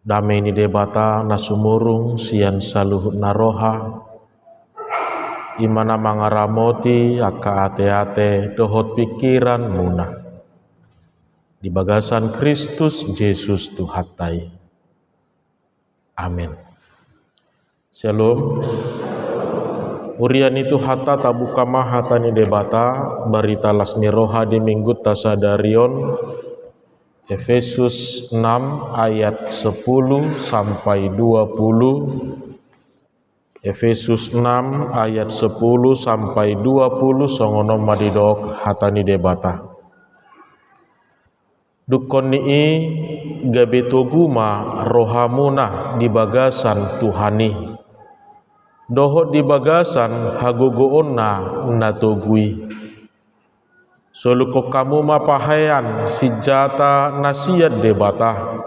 damai ni debata nasumurung sian saluhut naroha imana mangaramoti aka ate-ate dohot pikiran munah di bagasan Kristus Yesus Tuhatai. Amin. Shalom. Urian itu hata tabuka mahata ni debata barita lasni roha di minggu tasadarion Efesus 6 ayat 10 sampai 20. Efesus 6 ayat 10 sampai 20 songono madidok hatani debata. Dukon nii gabetoguma rohamuna di bagasan Tuhani. Dohot di bagasan hagogoonna natogui. Soluko kamu mapahayan sijata nasiat debata.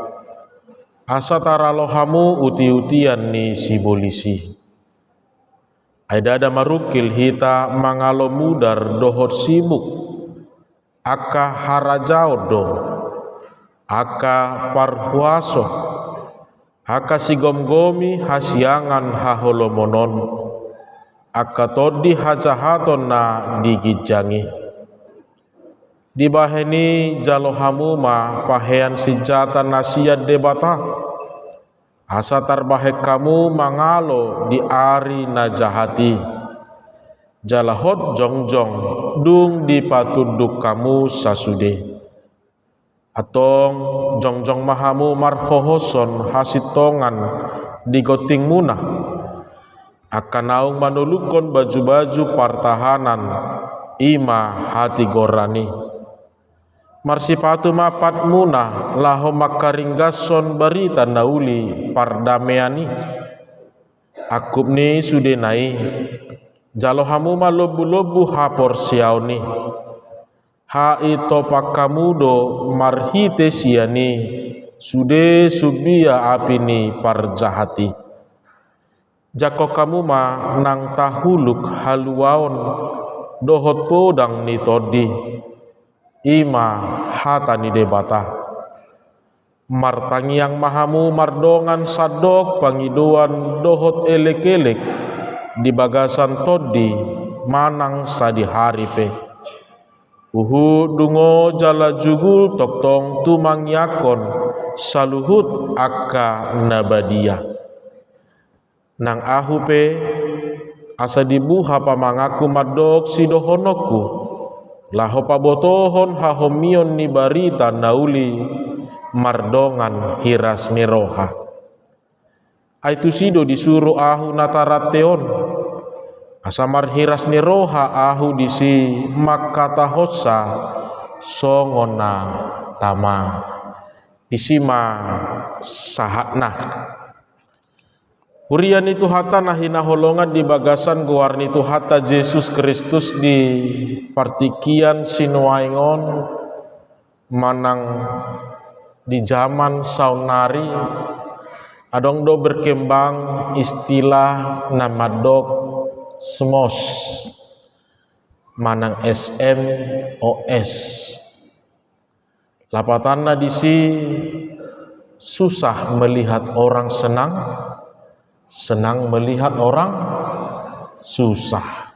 Asa taralohamu uti-utian ni sibolisi. Aidada marukil hita mangalo mudar dohot sibuk. Aka harajaodo. Aka parhuaso. Aka sigomgomi hasiangan haholomonon. Aka todi hajahaton na digijangi. Dibaheni jalohamuma pahean sijata nasiat debata. Asa tarbahek kamu mangalo di ari najahati. Jalahot jongjong dung dipatuduk kamu sasude. Atong jongjong mahamu marhohoson hasitongan digoting munah. Akan naung manulukon baju-baju partahanan ima hati gorani. Marsipatu mapat munah laho makaringgason barita nauli pardameani. Akup ni sudenai jalohamu malobu-lobu hapor siauni. Ha ito pakamudo marhite siani sude subia api ni parjahati. Jako kamu ma nang tahuluk haluaon dohot podang ni todi. Ima hata ni debata. Martangiang mahamu mardongan sadok pangiduan dohot elek-elek di bagasan todi manang sadi haripe. Dungo jala jugul toktong tumangyakon saluhut akka nabadia. Nang ahupe asa dibuha pamangaku madok sidohonoku. Laho pabotohon hahomion ni barita nauli mardongan hiras ni roha. Aitu sido disuruh ahu natarateon. Asamar hiras ni roha ahu disi makata hossa songona tama. Isima sahatna. Urian itu hata nahina holongan di bagasan guarni itu hata Yesus Kristus di partikian sinuaingon manang di zaman saunari adong do berkembang istilah namadok smos manang SMOS. Lapatanna disi susah melihat orang senang. Senang melihat orang susah.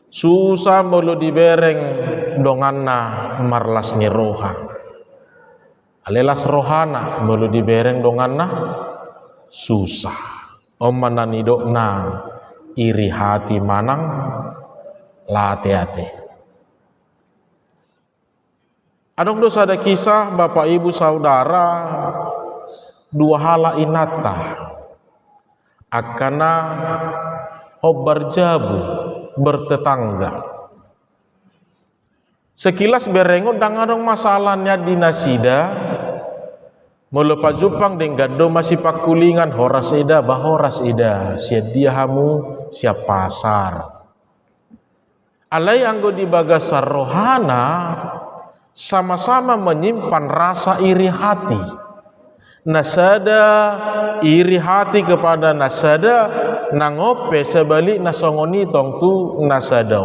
Susah mulu dibereng donganna marlas ni roha. Alelas rohana mulu dibereng donganna susah. Omana nidokna iri hati manang late-ate. Adong dosa ada kisah bapak ibu saudara dua hala inata. Akana hobar jabu bertetangga. Sekilas berengon dangadong masalahnya di nasida. Melepas jupang denggado masih pakulingan horas ida bahoras ida siap dia hamu siap pasar. Alai anggo di bagasar rohana sama-sama menyimpan rasa iri hati. Nasada iri hati kepada nasada nangope sebalik nasongoni tong tu nasada.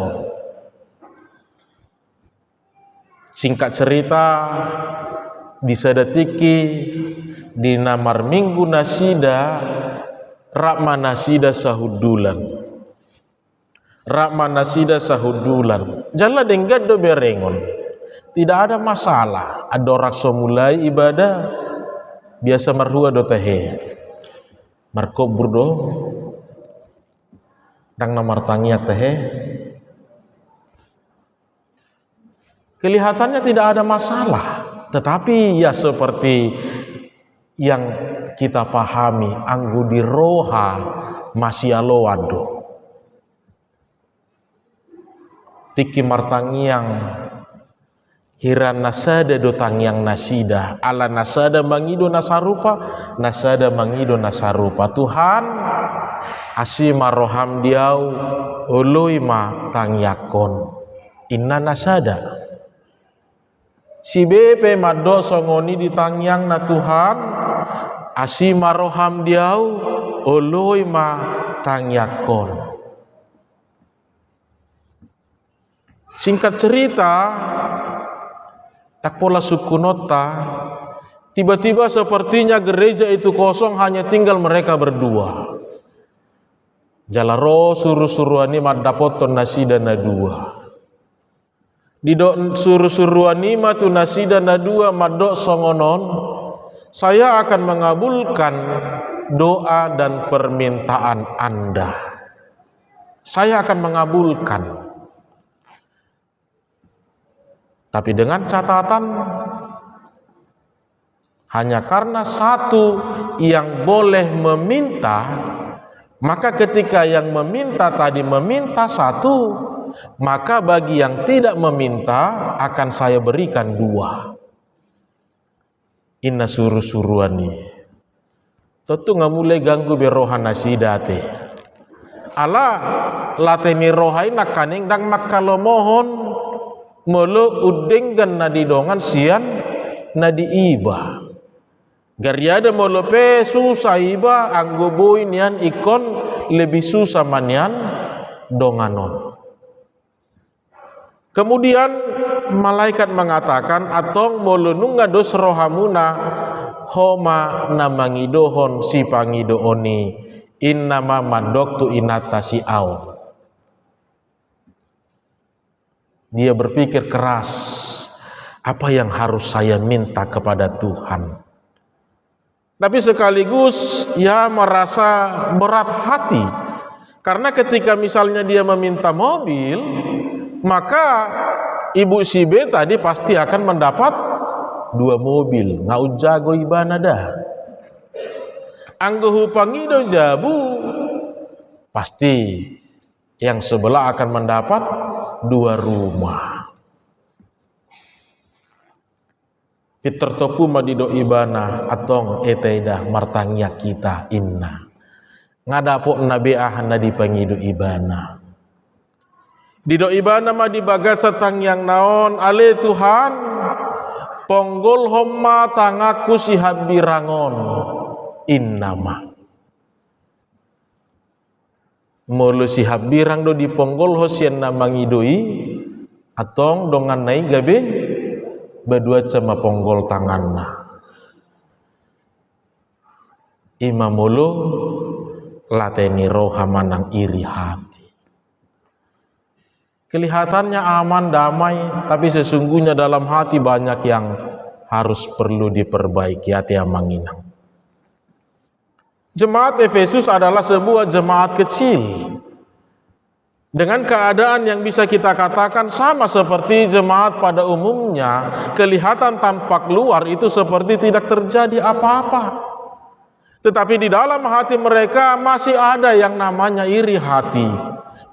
Singkat cerita disadetiki di namar minggu nasida rakma nasida sahudulan jala denggad do berengon, tidak ada masalah. Ada orang mulai ibadah biasa marhua do tehe markobur do dang namar tangiak tehe, kelihatannya tidak ada masalah. Tetapi ya seperti yang kita pahami, anggu di roha masih aloado tiki martangiang hiran nasada do tangiang nasida ala nasada mangido nasarupa Tuhan asima roham diau oloi ma tangiakon inna nasada si bepe mado songoni di tangiang na Tuhan asima roham diau oloi ma tangiakon. Singkat cerita, tak pola sukunota, tiba-tiba sepertinya gereja itu kosong, hanya tinggal mereka berdua. Jalaro suruh-suruani madapoton nasida na dua. Di do suruh-suruani matu nasida na dua madok songonon, saya akan mengabulkan doa dan permintaan Anda. Saya akan mengabulkan. Tapi dengan catatan, hanya karena satu yang boleh meminta, maka ketika yang meminta tadi meminta satu, maka bagi yang tidak meminta akan saya berikan dua. Inna suruh-suruani tentu nggak mulai ganggu berohan nasidate ala lateni rohai nakaning dang makalo mohon molo udenggan nadi dongan sian nadi iba gariada molo pe susah iba anggo boy nian ikon lebih susah manian donganon. Kemudian malaikat mengatakan atong molo nunga dos rohamuna homa namangidohon si pangidooni innama madoktu inatasi au. Dia berpikir keras, apa yang harus saya minta kepada Tuhan? Tapi sekaligus ia merasa berat hati, karena ketika misalnya dia meminta mobil, maka ibu si B tadi pasti akan mendapat 2 mobil. Ngau jago ibana dah. Anggo pangido jabu, pasti yang sebelah akan mendapat 2 rumah. Peter topu madido ibana atong eteda martangnya kita inna. Ngadapok nabiah na di pangido ibana. Dido ibana ma di bagasa tang yang naon ale Tuhan ponggol homma tangaku si habirangon innama. Mulu si habirang do di ponggol hosien na mangidoi atong dongan nai gabe berdua cema ponggol tanganna. Ima mulu lateni roha manang iri hati. Kelihatannya aman damai, tapi sesungguhnya dalam hati banyak yang harus perlu diperbaiki. Hati yang manginang. Jemaat Efesus adalah sebuah jemaat kecil dengan keadaan yang bisa kita katakan sama seperti jemaat pada umumnya. Kelihatan tampak luar itu seperti tidak terjadi apa-apa, tetapi di dalam hati mereka masih ada yang namanya iri hati,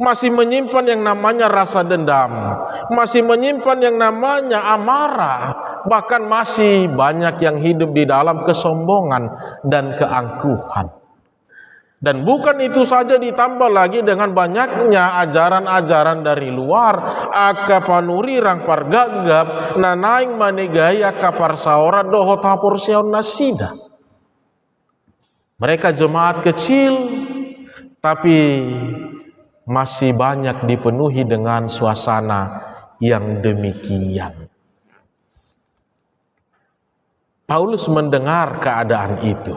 masih menyimpan yang namanya rasa dendam, masih menyimpan yang namanya amarah, bahkan masih banyak yang hidup di dalam kesombongan dan keangkuhan. Dan bukan itu saja, ditambah lagi dengan banyaknya ajaran-ajaran dari luar, akapanuri rang pargagap nanaing manegaya kapar saora doho tapor sion nasida. Mereka jemaat kecil, tapi masih banyak dipenuhi dengan suasana yang demikian. Paulus mendengar keadaan itu.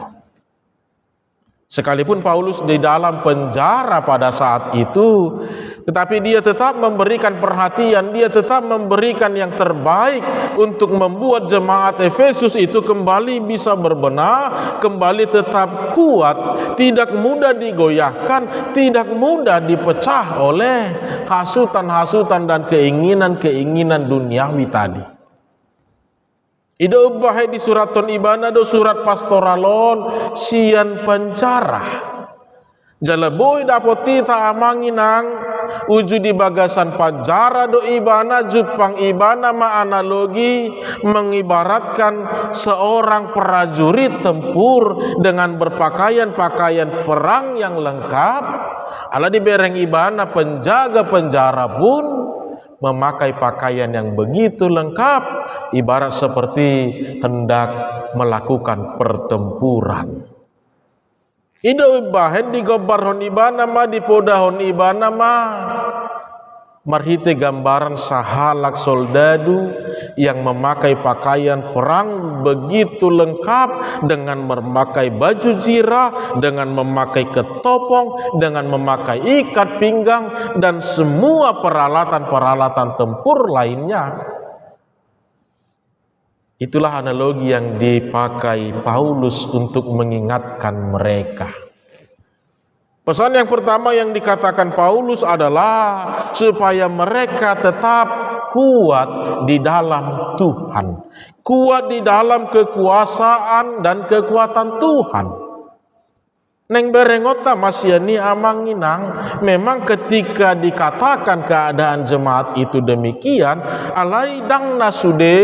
Sekalipun Paulus di dalam penjara pada saat itu, tetapi dia tetap memberikan perhatian, dia tetap memberikan yang terbaik untuk membuat jemaat Efesus itu kembali bisa berbenah, kembali tetap kuat, tidak mudah digoyahkan, tidak mudah dipecah oleh hasutan-hasutan dan keinginan-keinginan duniawi tadi. Ido bahai di surat ton ibana do surat pastoralon sian penjara. Jala boy dapoti ta amanginang uju di bagasan penjara do ibana jupang ibana ma analogi mengibaratkan seorang prajurit tempur dengan berpakaian-pakaian perang yang lengkap. Ala di bereng ibana penjaga penjara pun memakai pakaian yang begitu lengkap, ibarat seperti hendak melakukan pertempuran. Ido bahen di gobar hon ibana ma di poda hon ibana ma marhite gambaran sahalak soldadu yang memakai pakaian perang begitu lengkap dengan memakai baju zirah, dengan memakai ketopong, dengan memakai ikat pinggang dan semua peralatan-peralatan tempur lainnya. Itulah analogi yang dipakai Paulus untuk mengingatkan mereka. Pesan yang pertama yang dikatakan Paulus adalah supaya mereka tetap kuat di dalam Tuhan, kuat di dalam kekuasaan dan kekuatan Tuhan. Neng berengota masyani amanginang, memang ketika dikatakan keadaan jemaat itu demikian, alai dang nasude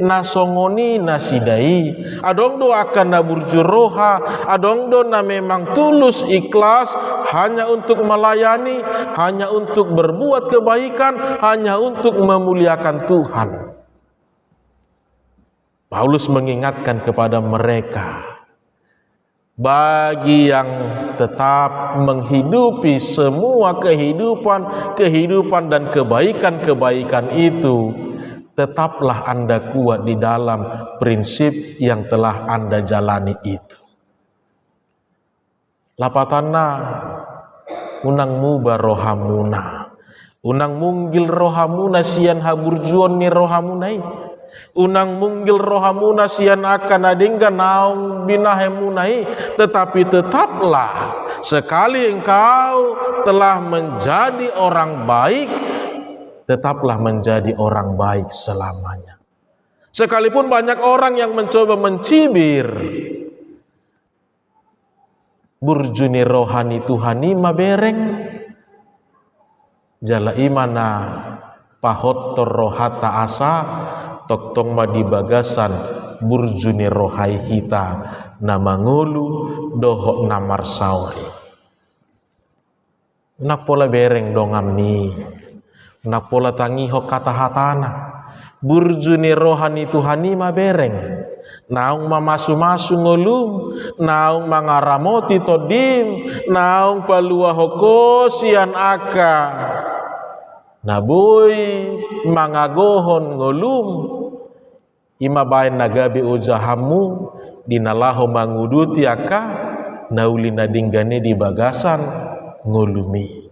nasongoni nasidai, adong do akan naburjuroha, adong do na memang tulus ikhlas hanya untuk melayani, hanya untuk berbuat kebaikan, hanya untuk memuliakan Tuhan. Paulus mengingatkan kepada mereka, bagi yang tetap menghidupi semua kehidupan dan kebaikan-kebaikan itu, tetaplah Anda kuat di dalam prinsip yang telah Anda jalani itu. Lapatanna unang muba rohamuna, unang munggil rohamuna sian haburjuon ni rohamunai. Unang munggil rohamuna sian akan adingga naung binahemunai, tetapi tetaplah sekali engkau telah menjadi orang baik, tetaplah menjadi orang baik selamanya. Sekalipun banyak orang yang mencoba mencibir, burjuni rohani Tuhani mabereng jala imana pahottor rohata asa toktong madi bagasan burjuni rohai hita namangulu dohok namar sauri. Nak pola bereng dongam ni, nak pola tangiho kata hatana burjuni rohani Tuhani ma bereng naung mamasu-masu ngolum, naung mangaramoti todim, naung palua hoko sian aka naboy mangagohon ngolum, ima bain nagabi ujahamu dinalaho manguduti aka nauli nadinggane di bagasan ngolumi.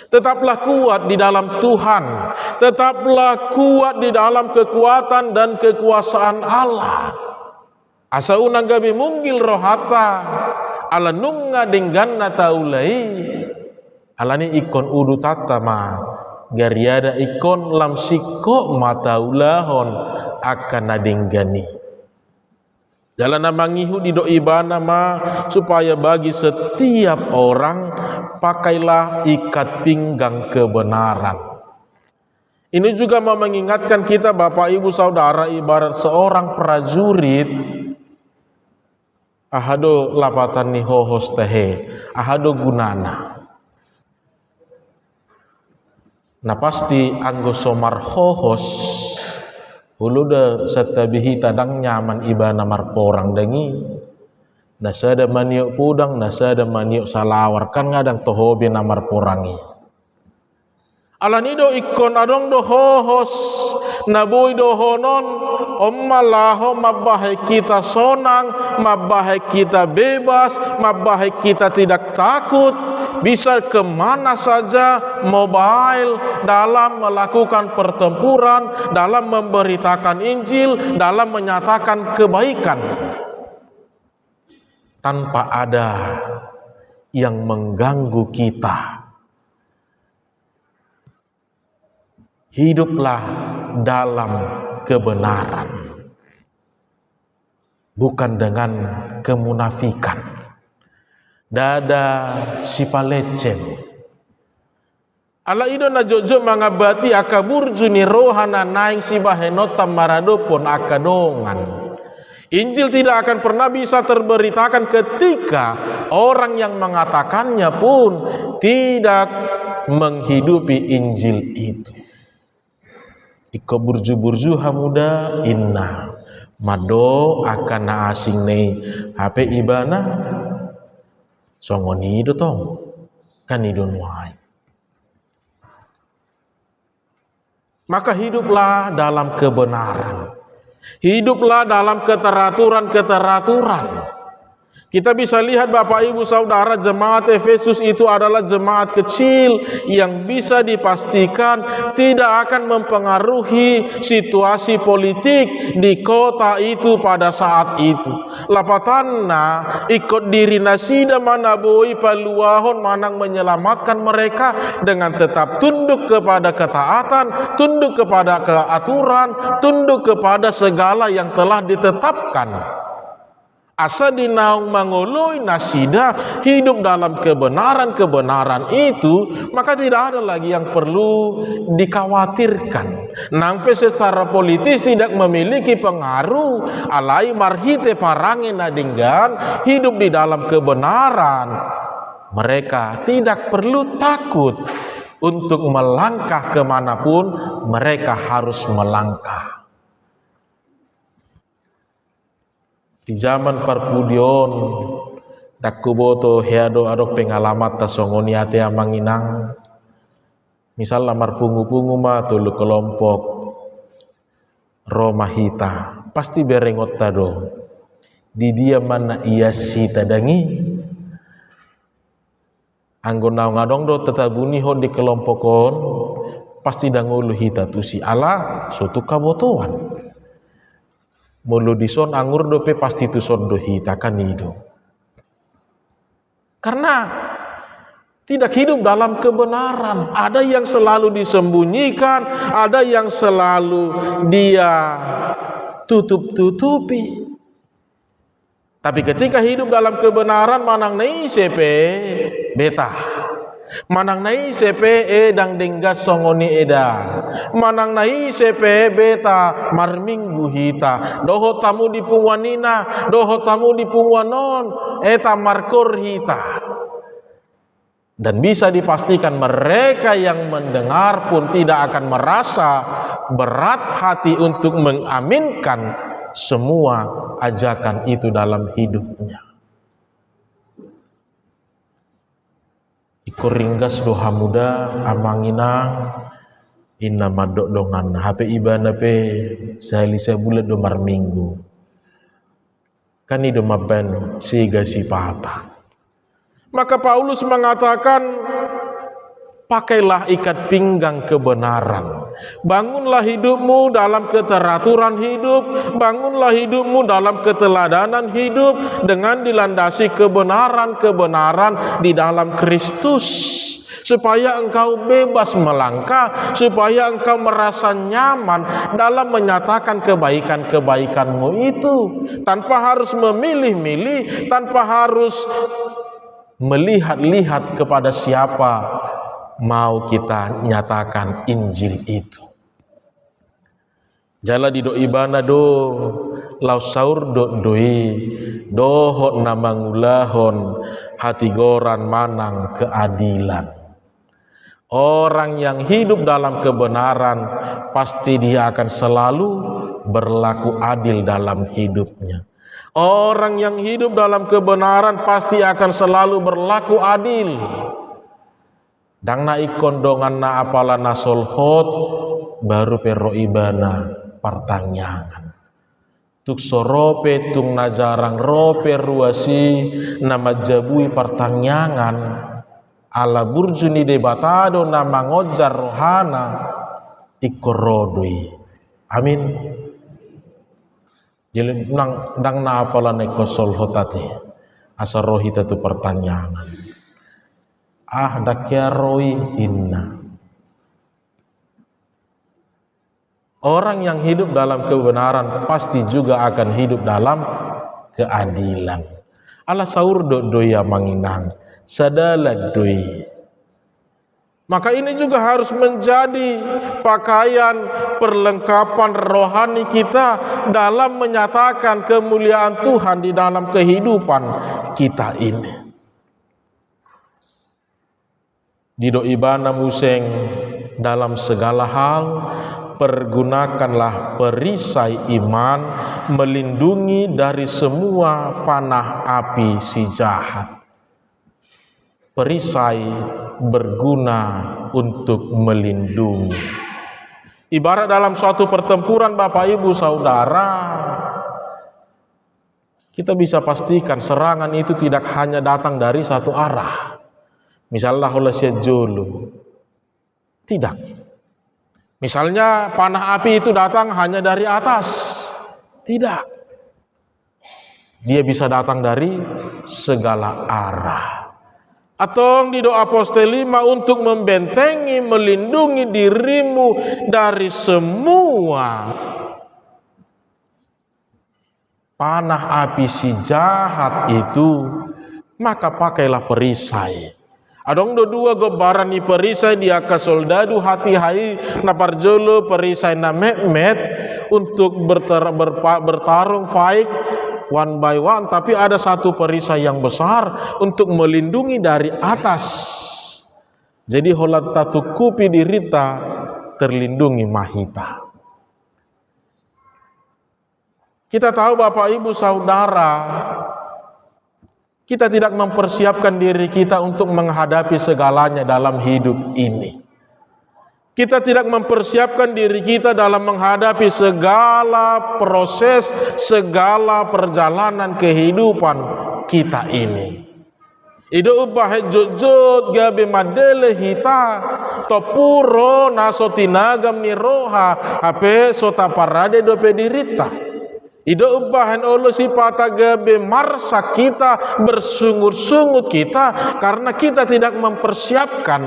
Tetaplah kuat di dalam Tuhan, tetaplah kuat di dalam kekuatan dan kekuasaan Allah. Asa unang gabi munggil rohata ala nunga dingganna taulai alani ikon udu tatama gariada ikon lam siko mataulahon akan nadinggani. Jalan mangihu di doibana ma supaya bagi setiap orang pakailah ikat pinggang kebenaran. Ini juga mau mengingatkan kita Bapak Ibu Saudara, ibarat seorang prajurit ahado lapatan ni hohos tehe, ahado gunana. Nah pasti anggo somar hohos hulu de setabihi tadang nyaman ibana marporang dengi. Nasada maniok pudang, nasada maniok salawar kan ngadang tohobi namar porangi. Alanido ikon adong do hohos nabui dohonon ommalaho mabahay kita sonang, mabahay kita bebas, mabahay kita tidak takut, bisa kemana saja, mobile, dalam melakukan pertempuran, dalam memberitakan Injil, dalam menyatakan kebaikan, tanpa ada yang mengganggu kita. Hiduplah dalam kebenaran, bukan dengan kemunafikan. Dada sipalecem. Ala ido na jojo mangabati akaburju ni rohana naing sibahenota marado pon akadongan. Injil tidak akan pernah bisa terberitakan ketika orang yang mengatakannya pun tidak menghidupi Injil itu. Iko burju-burju hamuda inna mado akan asing nei HP ibana songoni itu tong kan idon wai. Maka hiduplah dalam kebenaran. Hiduplah dalam keteraturan-keteraturan. Kita bisa lihat Bapak Ibu Saudara, jemaat Efesus itu adalah jemaat kecil yang bisa dipastikan tidak akan mempengaruhi situasi politik di kota itu pada saat itu. Lapatanna ikut diri nasida manaboi paluahon manang menyelamatkan mereka dengan tetap tunduk kepada ketaatan, tunduk kepada keaturan, tunduk kepada segala yang telah ditetapkan. Asa dinaung mangoloi nasida hidup dalam kebenaran-kebenaran itu, maka tidak ada lagi yang perlu dikhawatirkan. Nampe secara politis tidak memiliki pengaruh. Alai marhite parange nadinggan hidup di dalam kebenaran. Mereka tidak perlu takut untuk melangkah kemanapun mereka harus melangkah. Di zaman perpudion dakuboto heado adok pengalamat tasongoni ate amanginang. Misal lamar pungu-pungu ma tulu kelompok Roma hita pasti berengot tado. Di dia mana iya si tadangi anggon naung ngadong do tetabuni hon di kelompokon pasti dangulu hita tu si ala suatu kabotoan. Mulu dison anggur dope pasti tu son dohi takkan hidup. Karena tidak hidup dalam kebenaran. Ada yang selalu disembunyikan, ada yang selalu dia tutup-tutupi. Tapi ketika hidup dalam kebenaran manang nei sepe beta. Manang nai sepe edang denggas songoni eda. Manang nai sepe beta marminggu hita. Doho tamu di pungwanina, doho tamu di pungwanon, eta markor hita. Dan bisa dipastikan mereka yang mendengar pun tidak akan merasa berat hati untuk mengaminkan semua ajakan itu dalam hidupnya. Iko ringgas doha muda amanginang inna madok dongan HP ibana pe sehali sebulan domar minggu kan ido maben siga si pata. Maka Paulus mengatakan pakailah ikat pinggang kebenaran. Bangunlah hidupmu dalam keteraturan hidup. Bangunlah hidupmu dalam keteladanan hidup dengan dilandasi kebenaran-kebenaran di dalam Kristus. Supaya engkau bebas melangkah, supaya engkau merasa nyaman dalam menyatakan kebaikan-kebaikanmu itu. Tanpa harus memilih-milih, tanpa harus melihat-lihat kepada siapa mau kita nyatakan Injil itu. Jala di do ibana do lau saur do doi dohot namangulahon hati goran manang keadilan. Orang yang hidup dalam kebenaran pasti dia akan selalu berlaku adil dalam hidupnya. Orang yang hidup dalam kebenaran pasti akan selalu berlaku adil. Dang na ikon dongan na apala na solhot baru pero ibana pertanyaan. Tuk sorope tung najarang rope ruasi nama jabui pertanyaan ala burjuni debatado nama ngojar rohana ikorodoi. Amin. Jadi nang na apalan ekosol hotate asa rohita tu pertanyaan. Dakia roi inna. Orang yang hidup dalam kebenaran pasti juga akan hidup dalam keadilan. Ala saur doya manginang sadala doi. Maka ini juga harus menjadi pakaian perlengkapan rohani kita dalam menyatakan kemuliaan Tuhan di dalam kehidupan kita ini. Dido ibana museng dalam segala hal, pergunakanlah perisai iman melindungi dari semua panah api si jahat. Perisai berguna untuk melindungi. Ibarat dalam suatu pertempuran Bapak Ibu Saudara, kita bisa pastikan serangan itu tidak hanya datang dari satu arah. Misalnya oleh sejolo. Tidak. Misalnya panah api itu datang hanya dari atas. Tidak. Dia bisa datang dari segala arah. Atau di doa Apostel 5 untuk membentengi, melindungi dirimu dari semua panah api si jahat itu, maka pakailah perisai. Adong dua gobaran ni perisai dia ke soldadu hati hai na parjolo perisai na met untuk bertarung fight one by one, tapi ada satu perisai yang besar untuk melindungi dari atas. Jadi holat tatu kupi dirita terlindungi mahita. Kita tahu Bapak Ibu Saudara, kita tidak mempersiapkan diri kita untuk menghadapi segalanya dalam hidup ini. Kita tidak mempersiapkan diri kita dalam menghadapi segala proses, segala perjalanan kehidupan kita ini. Ido ubah jojot gabe madele hita topuro naso tinagam ni roha ape sota parade dope dirita. Ido ubahan Allah sifat gabe marsa kita, bersungut-sungut kita karena kita tidak mempersiapkan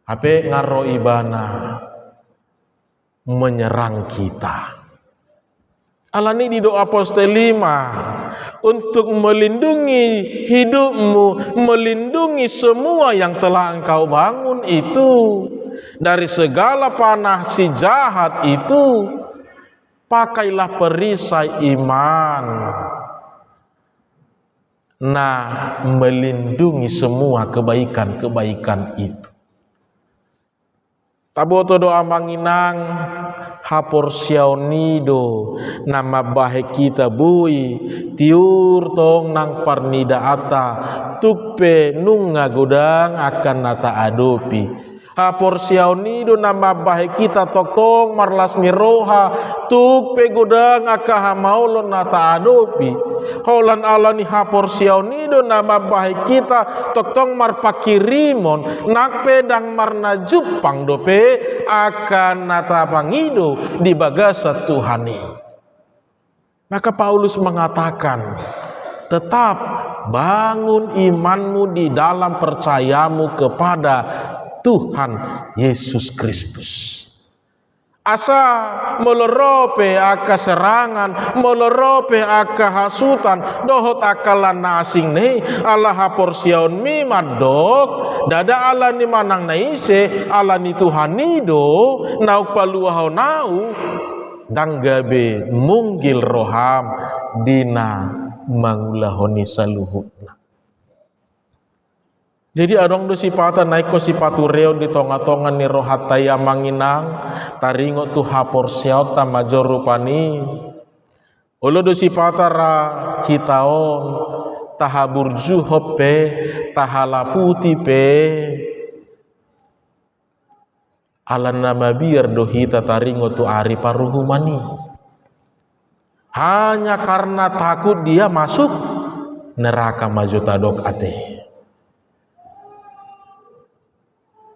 ape ngaro ibana menyerang kita. Alani di doa Apostel 5 untuk melindungi hidupmu, melindungi semua yang telah engkau bangun itu dari segala panah si jahat itu. Pakailah perisai iman. Nah, melindungi semua kebaikan-kebaikan itu. Taboto doa manginang hapor siaunido nama bahe kita bui tiur tong nang parnida ata tukpe nunga godang akan nata adopi. Hapor siaunido nama bahe kita tong marlas miroha tukpe godang akaha maulon nata adopi. Holan alani hapor siaunido nama bahe kita tong marpakirimon nak pedang marna jupang dope akan nata pangido di bagasa Tuhani. Maka Paulus mengatakan, tetap bangun imanmu di dalam percayamu kepada Tuhan Yesus Kristus. Asa melorope aka serangan, melorope aka hasutan, dohot akalan nasing nih, Allah hapor sion mi madok, dada Allah ni manang naise, Allah ni Tuhan nido, nauk paluaho nau, danggabe munggil roham dina mangulahoni saluhutna. Jadi adong do sifatan naik ko sifatu reo di tonga-tongan ni rohat taya manginang taringo tu hapor siauta major rupani ulo do sifata ra hitaon tahaburju hope tahalaputi pe Alan nama biar dohita taringo tu ari paruhumani. Hanya karena takut dia masuk neraka maju tadok ate.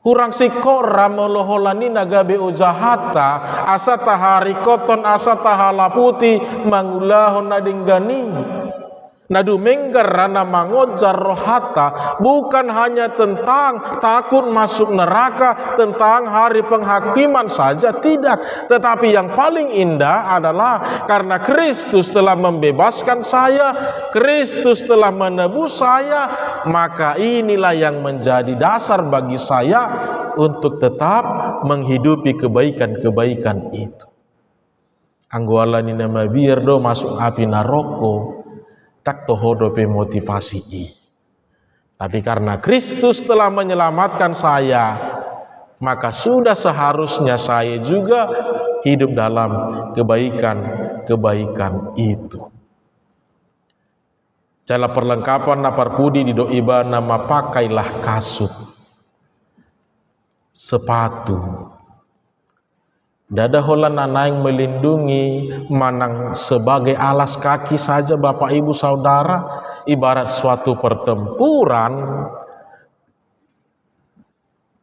Kurang sikora meloholani nagabe ujahata asata hari koton asata halaputi mangulahon nadinggani. Nadu menggerana mangojar rohata bukan hanya tentang takut masuk neraka, tentang hari penghakiman saja, tidak. Tetapi yang paling indah adalah karena Kristus telah membebaskan saya, Kristus telah menebus saya, maka inilah yang menjadi dasar bagi saya untuk tetap menghidupi kebaikan-kebaikan itu. Angguala ni nama biar do masuk api naroko tak tohodope motivasi i. Tapi karena Kristus telah menyelamatkan saya, maka sudah seharusnya saya juga hidup dalam kebaikan-kebaikan itu. Cala perlengkapan napar pudi di doiba nama pakailah kasut, sepatu. Dada holan nanaing melindungi manang sebagai alas kaki saja Bapak Ibu Saudara, ibarat suatu pertempuran,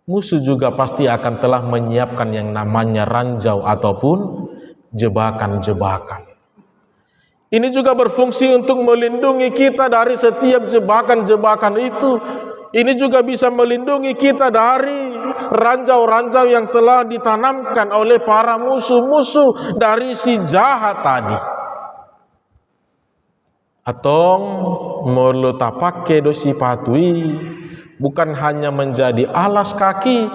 musuh juga pasti akan telah menyiapkan yang namanya ranjau ataupun jebakan-jebakan. Ini juga berfungsi untuk melindungi kita dari setiap jebakan-jebakan itu. Ini juga bisa melindungi kita dari ranjau-ranjau yang telah ditanamkan oleh para musuh-musuh dari si jahat tadi. Atong mulut tapake dosi patui bukan hanya menjadi alas kaki,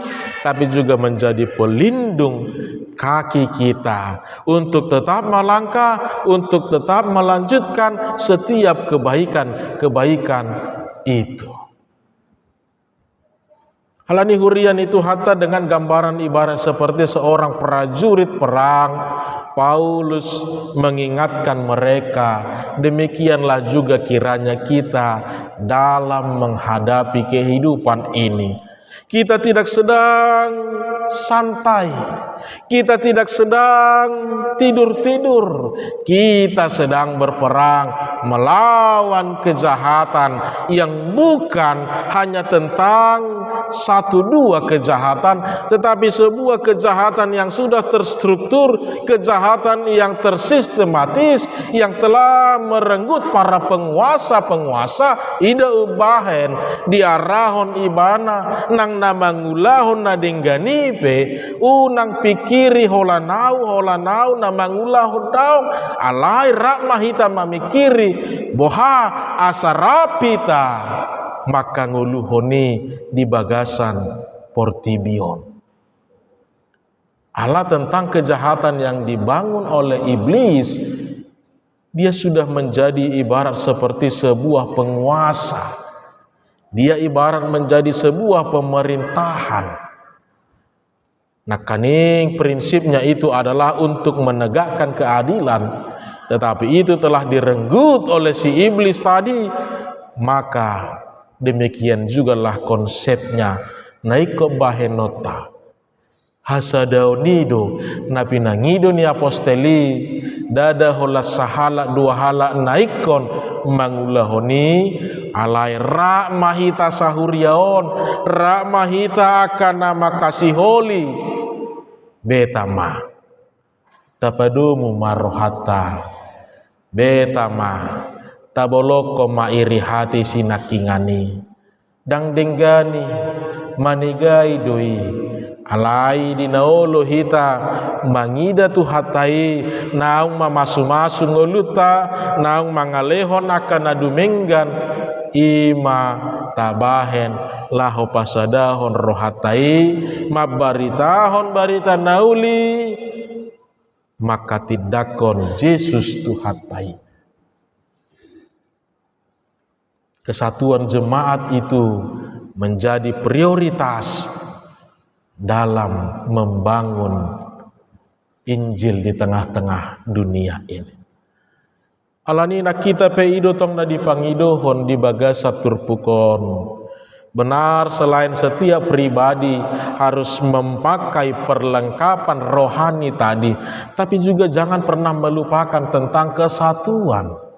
tapi juga menjadi pelindung kaki kita untuk tetap melangkah, untuk tetap melanjutkan setiap kebaikan-kebaikan itu. Halani hurian itu hatta dengan gambaran ibarat seperti seorang prajurit perang. Paulus mengingatkan mereka, demikianlah juga kiranya kita dalam menghadapi kehidupan ini. Kita tidak sedang santai, kita tidak sedang tidur-tidur, kita sedang berperang melawan kejahatan yang bukan hanya tentang satu dua kejahatan, tetapi sebuah kejahatan yang sudah terstruktur, kejahatan yang tersistematis, yang telah merenggut para penguasa-penguasa ida ubahen diarahon ibana nang namangulahon nadengganipe unang pikiri holanau namangulahon daong alai rakmahita mamikiri boha asarapita maka nguluhoni di bagasan portibion. Allah tentang kejahatan yang dibangun oleh iblis, dia sudah menjadi ibarat seperti sebuah penguasa. Dia ibarat menjadi sebuah pemerintahan. Nah, kaning prinsipnya itu adalah untuk menegakkan keadilan, tetapi itu telah direnggut oleh si iblis tadi. Maka demikian jugalah konsepnya naik ke bahenota hasadaonido napi nangido ni aposteli dada hola sahala dua hala naikon mangulahoni alai ra mahita sahuriaon ra mahita akan nama kasiholi betama tapadumu marohata betama taboloko mairi hati sinakingani dang denggani manigai doi alai dinaolo hita mangida tu hatai naung mamasu-masu ngoluta naung mangalehon akan adumenggan ima tabahen laho pasadahon rohatai mabaritahon barita nauli maka tidakon Yesus tu hatai. Kesatuan jemaat itu menjadi prioritas dalam membangun Injil di tengah-tengah dunia ini. Alani nak kita peido tong na dipangidohon di bagas satur pukon Benar, selain setiap pribadi harus memakai perlengkapan rohani tadi, tapi juga jangan pernah melupakan tentang kesatuan.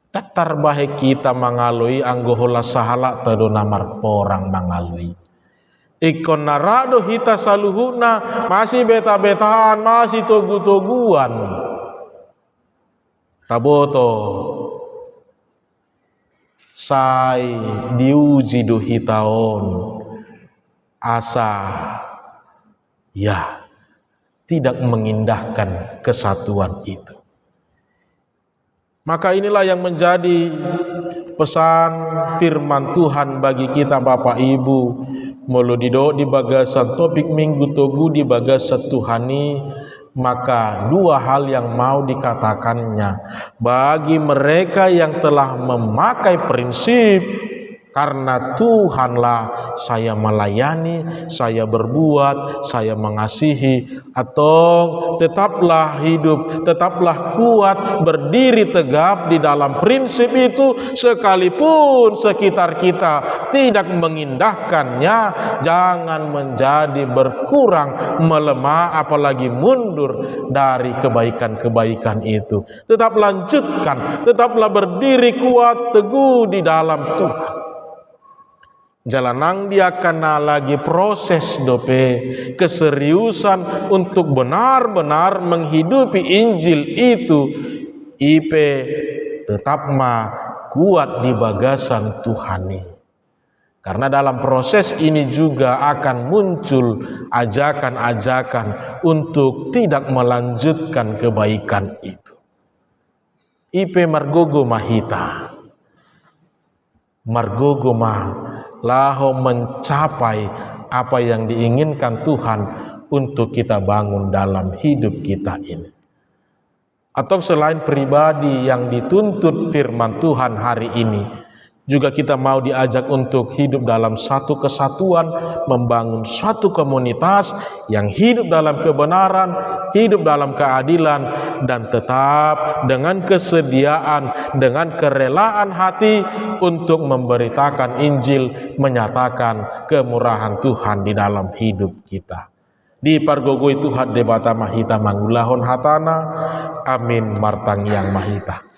Datar baik kita mengalui anggohola sahala tadona marporang mengalui. Ikon narado hita saluhuna masih beta-betaan, masih togu-toguan. Taboto sai diuji do hitaon asa ya tidak mengindahkan kesatuan itu. Maka inilah yang menjadi pesan firman Tuhan bagi kita Bapak Ibu moludido di bagasan topik minggu togu di bagasan Tuhani. Maka dua hal yang mau dikatakannya bagi mereka yang telah memakai prinsip karena Tuhanlah saya melayani, saya berbuat, saya mengasihi, atau tetaplah hidup, tetaplah kuat, berdiri tegap di dalam prinsip itu sekalipun sekitar kita tidak mengindahkannya. Jangan menjadi berkurang, melemah, apalagi mundur dari kebaikan-kebaikan itu. Tetap lanjutkan, tetaplah berdiri kuat teguh di dalam Tuhan. Jalanang dia kena lagi proses dope keseriusan untuk benar-benar menghidupi Injil itu. Ipe tetap kuat di bagasan Tuhani. Karena dalam proses ini juga akan muncul ajakan-ajakan untuk tidak melanjutkan kebaikan itu. Ipe margogo mahita. Margogo laho mencapai apa yang diinginkan Tuhan untuk kita bangun dalam hidup kita ini. Atau selain pribadi yang dituntut firman Tuhan hari ini, juga kita mau diajak untuk hidup dalam satu kesatuan, membangun suatu komunitas yang hidup dalam kebenaran, hidup dalam keadilan, dan tetap dengan kesediaan, dengan kerelaan hati untuk memberitakan Injil, menyatakan kemurahan Tuhan di dalam hidup kita. Di pargogoi Tuhan debata mahita mangulahon hatana, amin martang yang mahita.